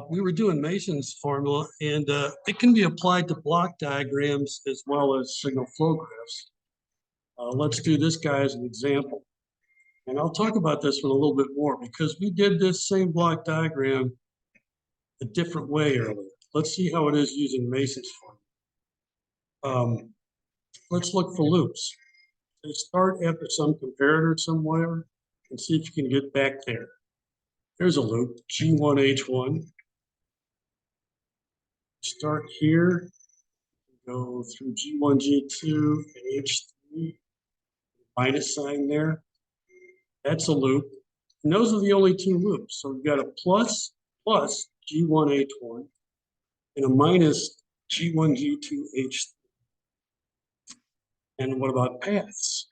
We were doing Mason's formula, and it can be applied to block diagrams as well as signal flow graphs. Let's do this guy as an example. And I'll talk about this one a little bit more because we did this same block diagram a different way earlier. Let's see how it is using Mason's formula. Let's look for loops. So start after some comparator somewhere and see if you can get back there. There's a loop, G1H1. Start here, go through G1, G2, and H3, minus sign there. That's a loop. And those are the only two loops. So we've got a plus G1H1 and a minus G1, G2, H3. And what about paths?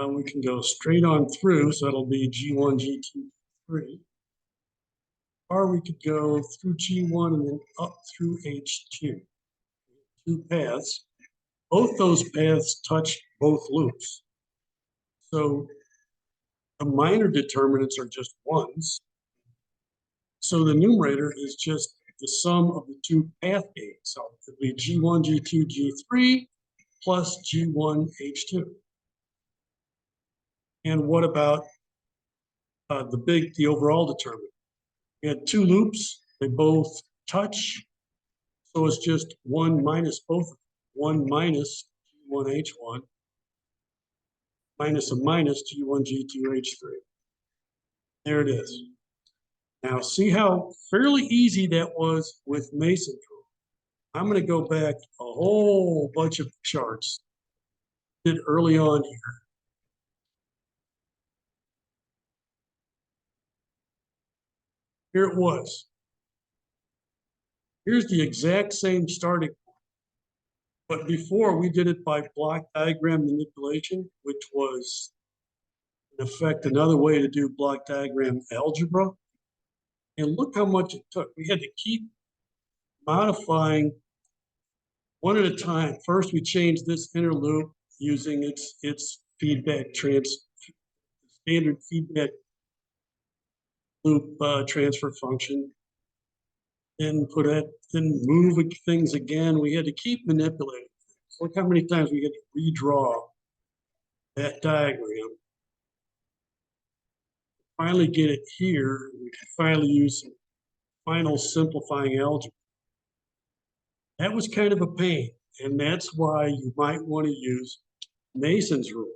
We can go straight on through, so that'll be G1, G2, G3. Or we could go through G1 and then up through H2. Two paths. Both those paths touch both loops. So the minor determinants are just ones. So the numerator is just the sum of the two path gains. So it'd be G1, G2, G3 plus G1, H2. And what about the overall determinant? We had two loops, they both touch. So it's just one minus both, one minus G1, H1 minus a minus G1, G2, H3. There it is. Now see how fairly easy that was with Mason's rule. I'm going to go back a whole bunch of charts did early on here. Here it was. Here's the exact same starting point. But before we did it by block diagram manipulation, which was in effect another way to do block diagram algebra. And look how much it took. We had to keep modifying one at a time. First, we changed this inner loop using its feedback standard feedback loop transfer function. Then move things again. We had to keep manipulating things. Look how many times we had to redraw that diagram. Finally get it here. We can finally use some final simplifying algebra. That was kind of a pain, and that's why you might want to use Mason's rule.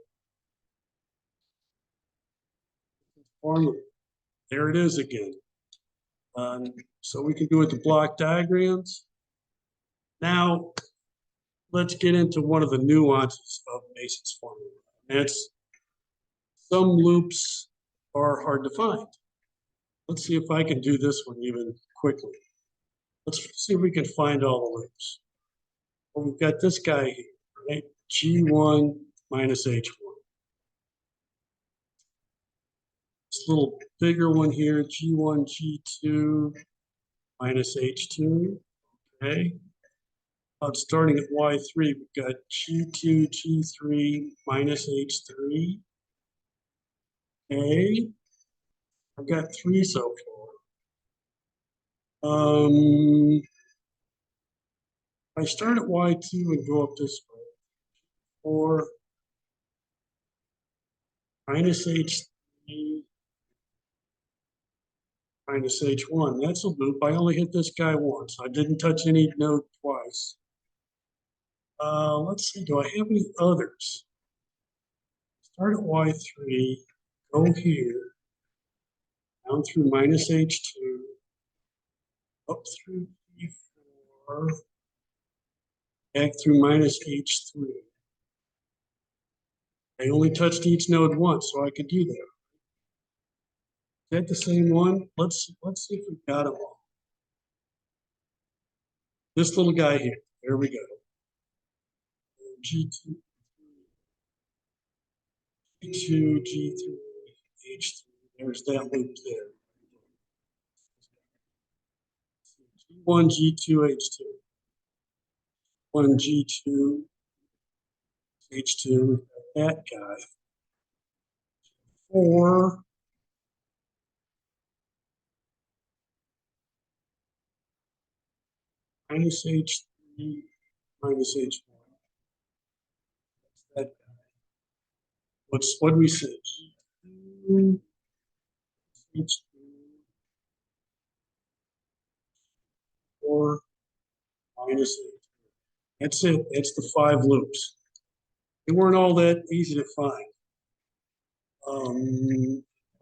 Formula. There it is again. So we can do it to block diagrams. Now, let's get into one of the nuances of Mason's formula. That's some loops are hard to find. Let's see if I can do this one even quickly. Let's see if we can find all the loops. Well, we've got this guy here, right? G1 minus H1. This little bigger one here, G1, G2 minus H2. Okay. Starting at Y3, we've got G2, G3 minus H3. Okay. I've got three so far. I start at Y2 and go up this way. 4 minus H3 minus H1. That's a loop. I only hit this guy once. I didn't touch any node twice. Let's see, do I have any others? Start at Y3, go here, down through minus H2, up through P4, back through minus H3. I only touched each node once, so I could do that. Is that the same one? Let's see if we've got them all. This little guy here, there we go. G2, G2, G3, H3. There's that loop there. G1, G2, H2. 1, G2, H2, that guy. 4, minus H3 minus H1. That guy. What do we say? H2 or minus H. That's it. That's the 5 loops. They weren't all that easy to find.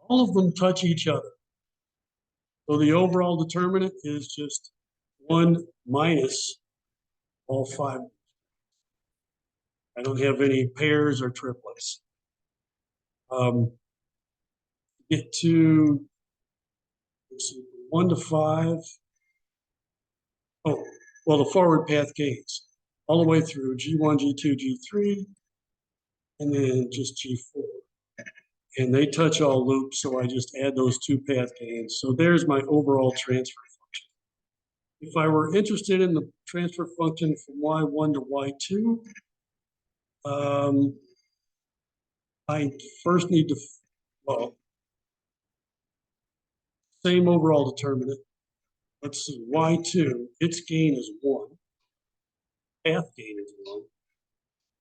All of them touch each other. So the overall determinant is just 1 minus all 5. I don't have any pairs or triplets. Get to, let's see, 1 to 5. Oh, well, the forward path gains all the way through G1, G2, G3, and then just G4. And they touch all loops, so I just add those 2 path gains. So there's my overall transfer function. If I were interested in the transfer function from Y1 to Y2, I first need to, well, same overall determinant. Let's see, Y2, its gain is 1. Path gain is 1.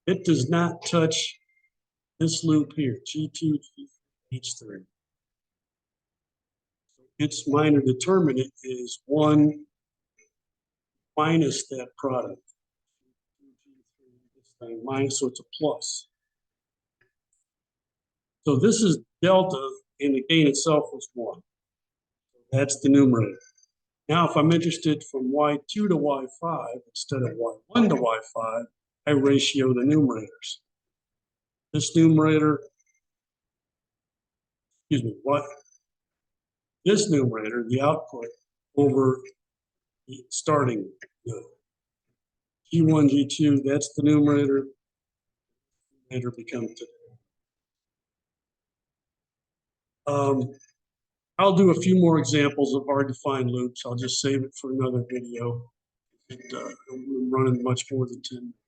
It does not touch this loop here, G2, H3. Its minor determinant is 1 minus that product. This thing minus, so it's a plus. So this is delta, and the gain itself was 1. That's the numerator. Now, if I'm interested from Y2 to Y5 instead of Y1 to Y5, I ratio the numerators. This numerator, excuse me, what? This numerator, the output, over the starting G1, G2, that's the numerator. Numerator becomes I'll do a few more examples of hard to find loops. I'll just save it for another video. I'm running much more than 10 minutes.